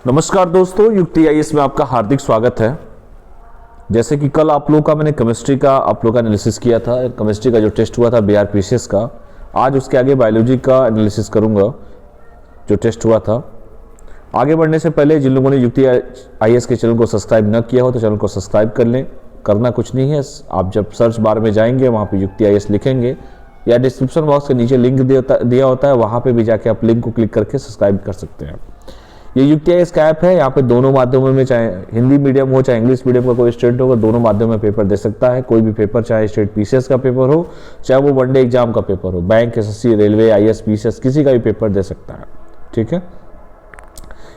नमस्कार दोस्तों, युक्ति आईएएस में आपका हार्दिक स्वागत है। जैसे कि कल आप लोगों का मैंने केमिस्ट्री का आप लोगों का एनालिसिस किया था। केमिस्ट्री का जो टेस्ट हुआ था बीआरपीसीएस का, आज उसके आगे बायोलॉजी का एनालिसिस करूंगा जो टेस्ट हुआ था। आगे बढ़ने से पहले जिन लोगों ने युक्ति आईएएस के चैनल को सब्सक्राइब न किया हो तो चैनल को सब्सक्राइब कर लें। करना कुछ नहीं है, आप जब सर्च बार में जाएंगे वहाँ पे युक्ति आईएएस लिखेंगे या डिस्क्रिप्शन बॉक्स के नीचे लिंक दिया होता है, वहाँ पे भी जाके आप लिंक को क्लिक करके सब्सक्राइब कर सकते हैं। ये युक्ति आईएएस का ऐप है, यहाँ पे दोनों माध्यमों में, चाहे हिंदी मीडियम हो चाहे इंग्लिश मीडियम का कोई स्टूडेंट होगा, दोनों माध्यम में पेपर दे सकता है। कोई भी पेपर, चाहे स्टेट पीसीएस का पेपर हो चाहे वो वनडे एग्जाम का पेपर हो, bank, SSC, railway, IAS, PCS, किसी का भी पेपर दे सकता है। ठीक है,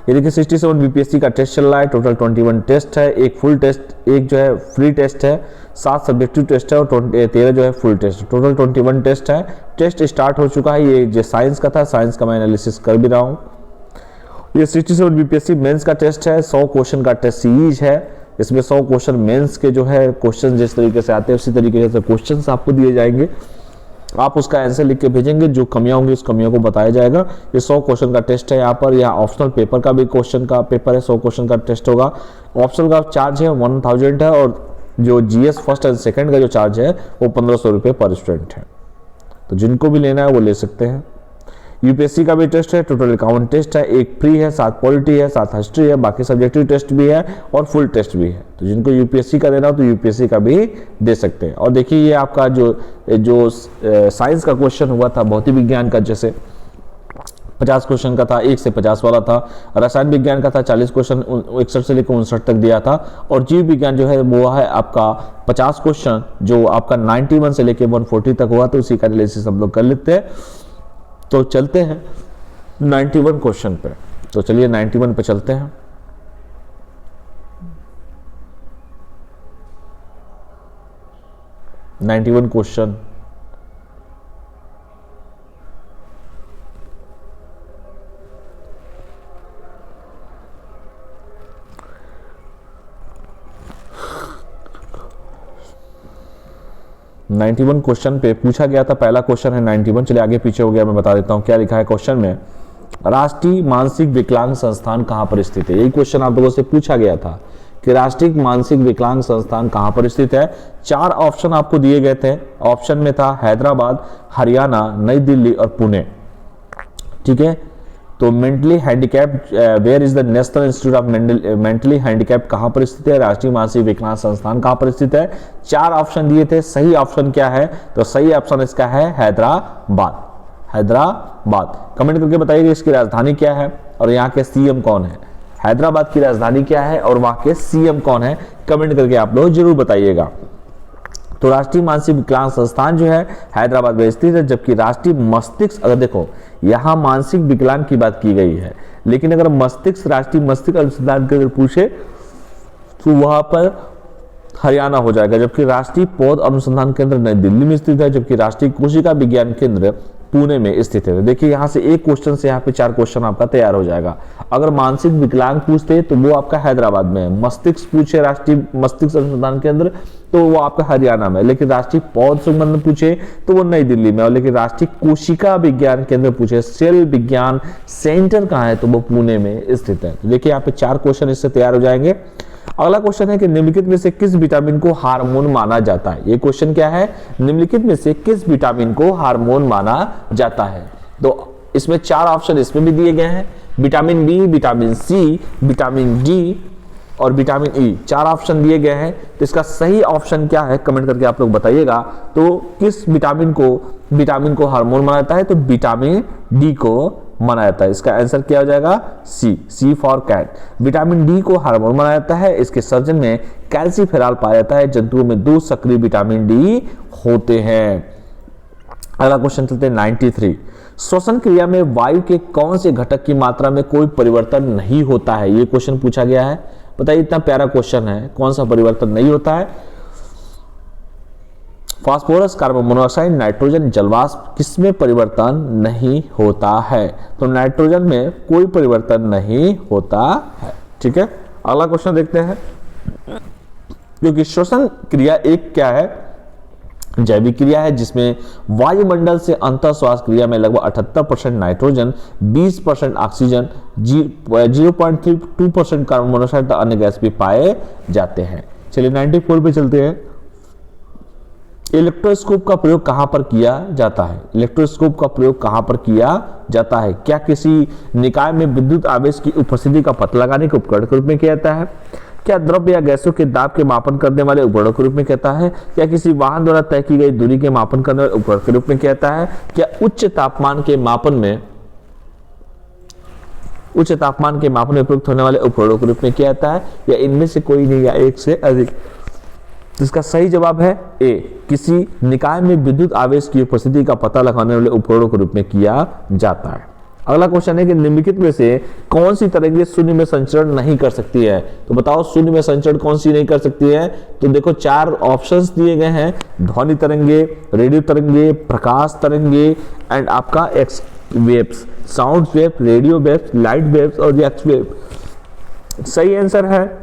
ये देखिए 67 बीपीएससी का टेस्ट चल रहा है। टोटल 21 टेस्ट है, एक फुल टेस्ट, एक जो है फ्री टेस्ट है, 7 सब्जेक्टिव टेस्ट है और 13 जो है फुल टेस्ट। टोटल 21 टेस्ट है। टेस्ट स्टार्ट हो चुका है। ये जो साइंस का था, साइंस का मैं एनालिसिस कर भी रहा हूँ। ये 67 बीपीएससी मेंस का टेस्ट है। 100 क्वेश्चन का टेस्ट सीरीज है। इसमें 100 क्वेश्चन मेंस के जो है क्वेश्चन जिस तरीके से आते हैं उसी तरीके से क्वेश्चन आपको दिए जाएंगे। आप उसका आंसर लिख के भेजेंगे, जो कमियां होंगी उस कमियों को बताया जाएगा। ये 100 क्वेश्चन का टेस्ट है। यहाँ पर यह ऑप्शनल पेपर का भी क्वेश्चन का पेपर है। 100 क्वेश्चन का टेस्ट होगा। ऑप्शनल का चार्ज है 1000 है और जो जीएस फर्स्ट एंड सेकंड का जो चार्ज है वो 1500 रुपये पर स्टूडेंट है। तो जिनको भी लेना है वो ले सकते हैं। यूपीएससी का भी टेस्ट है। टोटल 51 टेस्ट है। एक प्री है, 7 पॉलिटी है, 7 हिस्ट्री है, बाकी सब्जेक्टिव टेस्ट भी है और फुल टेस्ट भी है। तो जिनको यूपीएससी का देना हो तो यूपीएससी का भी दे सकते हैं। और देखिए ये आपका जो साइंस का क्वेश्चन हुआ था, भौतिक विज्ञान का जैसे 50 क्वेश्चन का था, 1 से 50 वाला था। रसायन विज्ञान का था 40 क्वेश्चन, 61 से लेकर 59 तक दिया था। और जीव विज्ञान जो है वो है आपका 50 क्वेश्चन, जो आपका 91 से लेकर 140 तक हुआ। तो उसी का एनालिसिस हम लोग कर लेते हैं। तो चलते हैं 91 क्वेश्चन पे। तो चलिए 91 पे चलते हैं। नाइन्टी क्वेश्चन क्वेश्चन पे पूछा गया था। पहला क्वेश्चन है 91। चलिए आगे पीछे हो गया, मैं बता देता हूँ क्या लिखा है क्वेश्चन में। राष्ट्रीय मानसिक विकलांग संस्थान कहाँ पर स्थित है? यही क्वेश्चन आप लोगों से पूछा गया था कि राष्ट्रीय मानसिक विकलांग संस्थान कहाँ पर स्थित है। 4 ऑप्शन आपको दिए गए थे। ऑप्शन में था हैदराबाद, हरियाणा, नई दिल्ली और पुणे। ठीक है, तो mentally handicapped, where is the national institute of mentally handicapped कहाँ पर स्थित है? राष्ट्रीय मानसिक विकलांग संस्थान कहाँ पर स्थित है? 4 ऑप्शन दिए थे। सही ऑप्शन क्या है? तो सही ऑप्शन इसका है हैदराबाद। हैदराबाद। कमेंट करके बताइए इसकी राजधानी क्या है और यहाँ के सीएम कौन है। हैदराबाद की राजधानी क्या है और वहाँ के सीएम कौन है? कमेंट करके आप लोग जरूर बताइएगा। तो राष्ट्रीय मानसिक विकलांग संस्थान जो है हैदराबाद में स्थित है। जबकि राष्ट्रीय मस्तिष्क, अगर देखो यहाँ मानसिक विकलांग की बात की गई है, लेकिन अगर मस्तिष्क, राष्ट्रीय मस्तिष्क अनुसंधान केंद्र पूछे तो वहां पर हरियाणा हो जाएगा। जबकि राष्ट्रीय पौध अनुसंधान केंद्र नई दिल्ली में स्थित है। जबकि राष्ट्रीय कोशिका विज्ञान केंद्र पुणे में स्थित है। देखिए यहाँ से एक क्वेश्चन से यहाँ पे 4 क्वेश्चन आपका तैयार हो जाएगा। अगर मानसिक विकलांग पूछते तो वो आपका हैदराबाद में है। मस्तिष्क पूछे राष्ट्रीय मस्तिष्क अनुसंधान केंद्र तो वो आपका हरियाणा में। लेकिन राष्ट्रीय पौध संबंध पूछे तो वो नई दिल्ली में। और लेकिन राष्ट्रीय कोशिका विज्ञान केंद्र पूछे, सेल विज्ञान सेंटर कहाँ है, तो वो पुणे में स्थित है। तो देखिए यहाँ पे 4 क्वेश्चन इससे तैयार हो जाएंगे। अगला क्वेश्चन है कि निम्नलिखित में से किस विटामिन को हार्मोन माना जाता है? ये क्वेश्चन क्या है? निम्नलिखित में से किस विटामिन को हार्मोन माना जाता है? तो इसमें 4 ऑप्शन इसमें भी दिए गए हैं। Vitamin B, vitamin C, vitamin D और विटामिन ई, 4 ऑप्शन दिए गए हैं। तो इसका सही ऑप्शन क्या है कमेंट करके आप लोग बताइएगा। तो किस विटामिन को हार्मोन माना जाता है? तो विटामिन डी को माना जाता है। इसका आंसर क्या हो जाएगा? सी फॉर कैट। विटामिन डी को हार्मोन माना जाता है। इसके सर्जन में कैल्सीफेरॉल पाया जाता है। जंतुओं में 2 सक्रिय विटामिन डी होते हैं। अगला क्वेश्चन चलते हैं 93। श्वसन क्रिया में वायु के कौन से घटक की मात्रा में कोई परिवर्तन नहीं होता है? ये क्वेश्चन पूछा गया है। बताइए, इतना प्यारा क्वेश्चन है, कौन सा परिवर्तन नहीं होता है? फास्फोरस, कार्बन मोनोऑक्साइड, नाइट्रोजन, जलवाष्प, किसमें परिवर्तन नहीं होता है? तो नाइट्रोजन में कोई परिवर्तन नहीं होता है। ठीक है, अगला क्वेश्चन देखते हैं। क्योंकि श्वसन क्रिया एक क्या है? जैविक क्रिया है जिसमें वायुमंडल से अंतः श्वास क्रिया में लगभग 78% नाइट्रोजन, 20% ऑक्सीजन, 0.32% कार्बन मोनोऑक्साइड अन्य गैस भी पाए जाते हैं। चलिए 94 पे चलते हैं। इलेक्ट्रोस्कोप का प्रयोग कहां पर किया जाता है? इलेक्ट्रोस्कोप का प्रयोग कहां पर किया जाता है? क्या किसी निकाय में विद्युत आवेश की उपस्थिति का पता लगाने के उपकरण के रूप में किया जाता है? क्या द्रव्य या गैसों के दाब के मापन करने वाले उपकरणों के रूप में कहता है? क्या किसी वाहन द्वारा तय की गई दूरी के मापन करने वाले उपकरण के रूप में कहता है? क्या उच्च तापमान के मापन में प्रयुक्त होने वाले उपकरणों के रूप में किया जाता है? या इनमें से कोई नहीं या एक से अधिक? इसका सही जवाब है ए, किसी निकाय में विद्युत आवेश की उपस्थिति का पता लगाने वाले उपकरणों के रूप में किया जाता है। अगला क्वेश्चन है कि निम्नलिखित में से कौन सी तरंगे शून्य में संचरण नहीं कर सकती है? तो बताओ शून्य में संचरण कौन सी नहीं कर सकती है? तो देखो 4 ऑप्शंस दिए गए हैं, ध्वनि तरंगे, रेडियो तरंगे, प्रकाश तरंगे एंड आपका x waves, sound wave, radio waves, light waves और एक्स वेव। सही आंसर है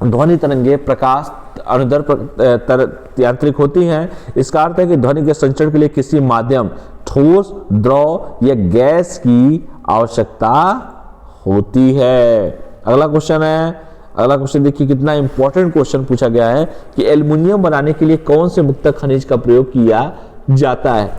ध्वनि तरंगे प्रकाश अनुदैर्ध्य यांत्रिक होती हैं। इसका अर्थ है कि ध्वनि के संचरण के लिए किसी माध्यम, ठोस, द्रव या गैस की आवश्यकता होती है। अगला क्वेश्चन देखिए कितना इंपॉर्टेंट क्वेश्चन पूछा गया है कि एल्युमिनियम बनाने के लिए कौन से मुक्त खनिज का प्रयोग किया जाता है?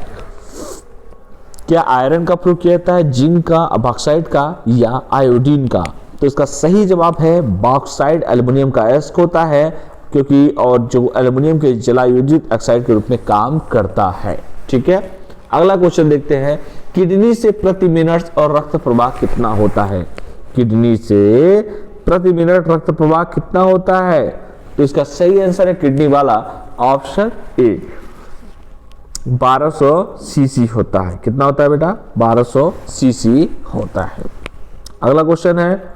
क्या आयरन का प्रयोग किया जाता है, जिंक का, बॉक्साइट का या आयोडीन का? तो इसका सही जवाब है बॉक्साइट एल्युमिनियम का अयस्क होता है, क्योंकि और जो एल्युमिनियम के जलायोजित ऑक्साइड के रूप में काम करता है। ठीक है, अगला क्वेश्चन देखते हैं, किडनी से प्रति मिनट और रक्त प्रवाह कितना होता है? किडनी से प्रति मिनट रक्त प्रवाह कितना होता है? तो इसका सही आंसर है किडनी वाला ऑप्शन ए, 1200 सीसी होता है। कितना होता है बेटा? 1200 सीसी होता है। अगला क्वेश्चन है,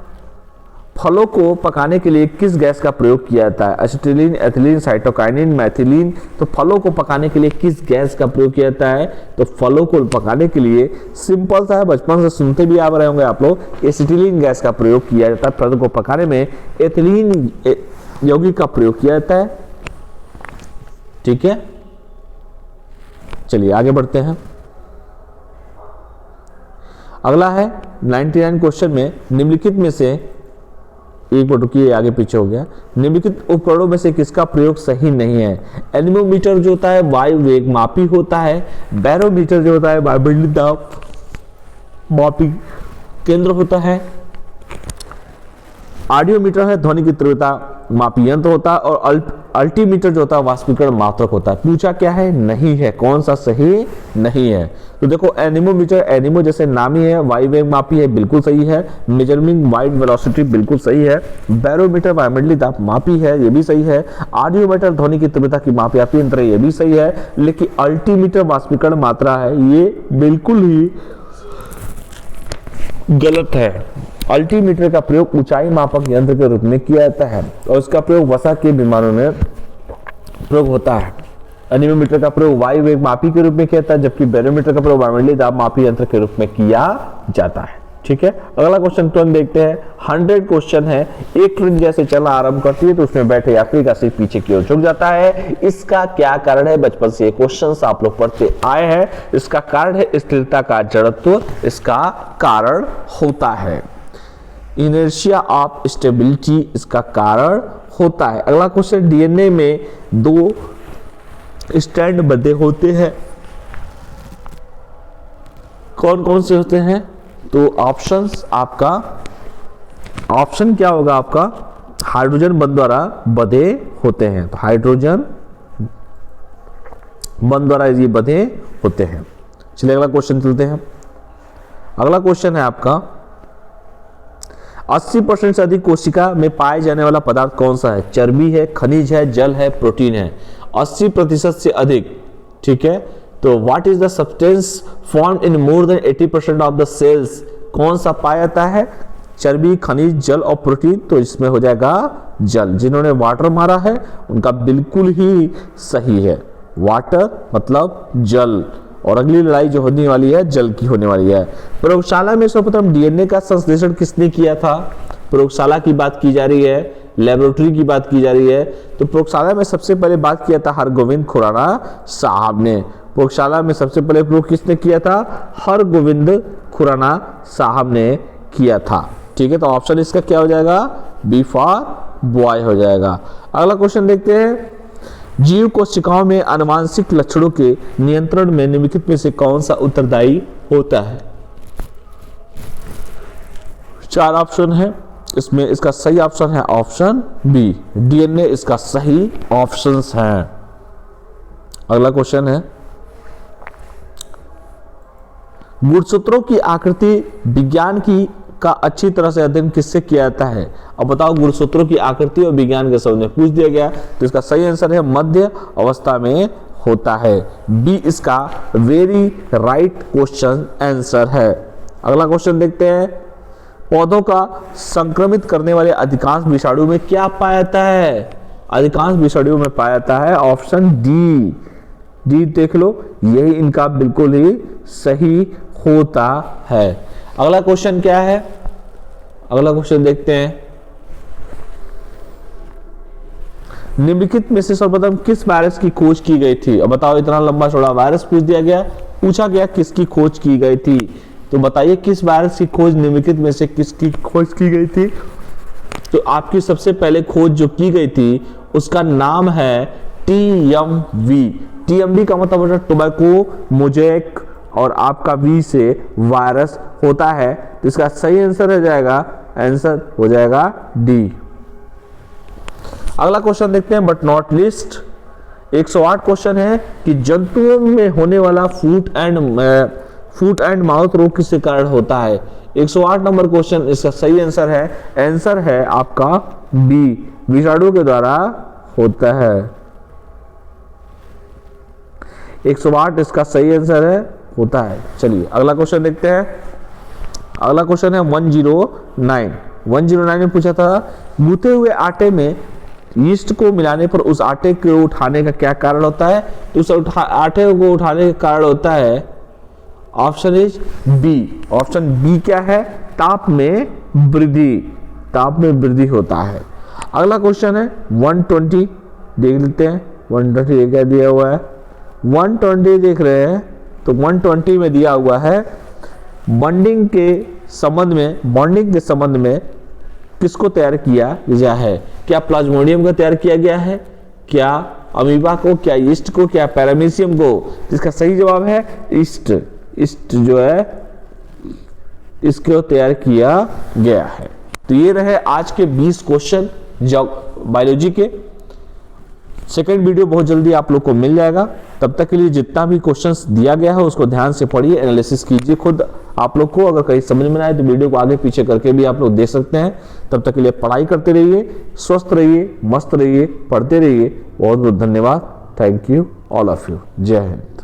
फलों को पकाने के लिए किस गैस का प्रयोग किया जाता है? Acetylene, ethylene, cytokinin, मैथिलीन। तो फलों को पकाने के लिए किस गैस का प्रयोग किया जाता है? तो फलों को पकाने के लिए सिंपल सा है, बचपन से सुनते भी आ रहे होंगे आप लोग, एसिटिलीन गैस का प्रयोग किया जाता है। फलों को पकाने में एथिलीन यौगिक का प्रयोग किया जाता है। ठीक है, चलिए आगे बढ़ते हैं। अगला है 99 क्वेश्चन में, निम्नलिखित में से एक मिनट रुकिए, आगे पीछे हो गया। निम्नलिखित उपकरणों में से किसका प्रयोग सही नहीं है? एनीमोमीटर जो होता है वायु वेग मापी होता है, बैरोमीटर जो होता है वायुमंडलीय दाब मापी केंद्र होता है, ऑडियोमीटर है ध्वनि की तीव्रता मापी यंत्र होता है, और अल्टीमीटर जो होता है वाष्पीकरण मात्रक होता है। पूछा क्या है? नहीं है। कौन सा सही नहीं है? तो देखो एनीमोमीटर, एनीमो जैसे नाम ही है, वायु वेग मापी है, बिल्कुल सही है। मेजरिंग वाइड वेलोसिटी बिल्कुल सही है। बैरोमीटर वायुमंडलीय दाब मापी है, ये भी सही है। ऑडियोमीटर ध्वनि की तीव्रता की मापी यंत्र है, ये भी सही है। लेकिन अल्टीमीटर वाष्पीकरण मात्रा है, ये बिल्कुल ही गलत है। अल्टीमीटर का प्रयोग ऊंचाई मापक यंत्र के रूप में किया जाता है और इसका प्रयोग वसा के विमानों में प्रयोग होता है। एनीमोमीटर का प्रयोग वायु वेग मापी के रूप में किया जाता है, जबकि बैरोमीटर का प्रयोग वायुमंडलीय दाब मापी यंत्र के रूप में किया जाता है। ठीक है, अगला क्वेश्चन तुरंत देखते हैं। 100 क्वेश्चन है। एक ट्रेन जैसे चलना आरंभ करती है तो उसमें बैठे यात्री का सिर पीछे की ओर झुक जाता है। इसका क्या कारण है? बचपन से ये क्वेश्चंस आप लोग पढ़ते आए हैं। इसका कारण है स्थिरता का जड़त्व, इसका कारण होता है इनर्शिया ऑफ स्टेबिलिटी, इसका कारण होता है। अगला क्वेश्चन, डीएनए में 2 स्ट्रैंड बंधे होते हैं, कौन कौन से होते हैं? तो ऑप्शंस आपका ऑप्शन क्या होगा आपका? हाइड्रोजन बंध द्वारा बंधे होते हैं। तो हाइड्रोजन बंध द्वारा ये बंधे होते हैं। चलिए अगला क्वेश्चन चलते हैं। अगला क्वेश्चन है आपका 80% से अधिक कोशिका में पाए जाने वाला पदार्थ कौन सा है? चर्बी है, खनिज है, जल है, प्रोटीन है। 80% से अधिक। ठीक है, तो what is the substance formed in more than 80% of the cells? कौन सा पाया जाता है? चर्बी, खनिज, जल और प्रोटीन। तो इसमें हो जाएगा जल। जिन्होंने वाटर मारा है उनका बिल्कुल ही सही है, वाटर मतलब जल। और अगली लड़ाई जो होने वाली है जल की होने वाली है। प्रयोगशाला में सर्वप्रथम डीएनए का संश्लेषण किसने किया था? प्रयोगशाला की बात की जा रही है। लेबोरेटरी की बात की जा रही है, तो प्रयोगशाला में सबसे पहले बात किया था हरगोविंद खुराना साहब ने। प्रयोगशाला में सबसे पहले प्रयोग किसने किया था? हरगोविंद खुराना साहब ने किया था। ठीक है, तो ऑप्शन इसका क्या हो जाएगा? बी फॉर बॉय हो जाएगा। अगला क्वेश्चन देखते हैं, जीव कोशिकाओं में आनुवांशिक लक्षणों के नियंत्रण में निम्नलिखित में से कौन सा उत्तरदायी होता है? 4 ऑप्शन है इसमें, इसका सही ऑप्शन है ऑप्शन बी, डीएनए इसका सही ऑप्शन है। अगला क्वेश्चन है, गुणसूत्रों की आकृति विज्ञान की का अच्छी तरह से अध्ययन किससे किया जाता है? अब बताओ, गुणसूत्रों की आकृति और विज्ञान के संबंध में पूछ दिया गया, तो इसका सही आंसर है मध्य अवस्था में होता है। बी इसका वेरी राइट क्वेश्चन आंसर है। अगला क्वेश्चन देखते हैं, पौधों का संक्रमित करने वाले अधिकांश विषाणु में क्या पाया जाता है? अधिकांश विषाणु में पाया जाता है ऑप्शन डी। डी देख लो, यही इनका बिल्कुल ही सही होता है। अगला क्वेश्चन क्या है? अगला क्वेश्चन देखते हैं, निम्नलिखित में से सर्वप्रथम किस वायरस की खोज की गई थी? अब बताओ, इतना लंबा चौड़ा वायरस पूछ दिया गया, पूछा गया किसकी खोज की गई थी, तो बताइए किस वायरस की खोज निम्नलिखित में से किसकी खोज की गई थी? तो आपकी सबसे पहले खोज जो की गई थी उसका नाम है टीएमवी। टीएमवी का मतलब होता है टोबैको मोज़ेक, और आपका वी से वायरस होता है, तो इसका सही आंसर हो जाएगा, आंसर हो जाएगा डी। अगला क्वेश्चन देखते हैं, बट नॉट लिस्ट। 108 क्वेश्चन है कि जंतुओं में होने वाला फूट एंड माउथ रोग किसके कारण होता है? 108 नंबर क्वेश्चन, इसका सही आंसर है आपका बी, विषाणु के द्वारा होता है। 108 इसका सही आंसर है, होता है। चलिए अगला क्वेश्चन देखते हैं। अगला क्वेश्चन है 109। 109 में पूछा था, गूंथे हुए आटे में यीस्ट को मिलाने पर उस आटे को उठाने का क्या कारण होता है? तो उस आटे को उठाने का कारण होता है option is B. Option B क्या है? ताप में वृद्धि, ताप में वृद्धि होता है। अगला क्वेश्चन है 120, देख लेते हैं 120 क्या दिया हुआ है। 120 देख रहे हैं, तो 120 में दिया हुआ है बॉन्डिंग के संबंध में किसको तैयार किया गया है? क्या प्लाज्मोडियम को तैयार किया गया है, क्या अमीबा को, क्या यीस्ट को, क्या पैरामीशियम को? इसका सही जवाब है ईस्ट। ईस्ट जो है इसको तैयार किया गया है। तो ये रहे आज के 20 क्वेश्चन बायोलॉजी के। सेकेंड वीडियो बहुत जल्दी आप लोग को मिल जाएगा। तब तक के लिए जितना भी क्वेश्चंस दिया गया है उसको ध्यान से पढ़िए, एनालिसिस कीजिए खुद आप लोग को। अगर कहीं समझ में ना आए तो वीडियो को आगे पीछे करके भी आप लोग देख सकते हैं। तब तक के लिए पढ़ाई करते रहिए, स्वस्थ रहिए, मस्त रहिए, पढ़ते रहिए। बहुत बहुत धन्यवाद। Thank you all of you. जय हिंद।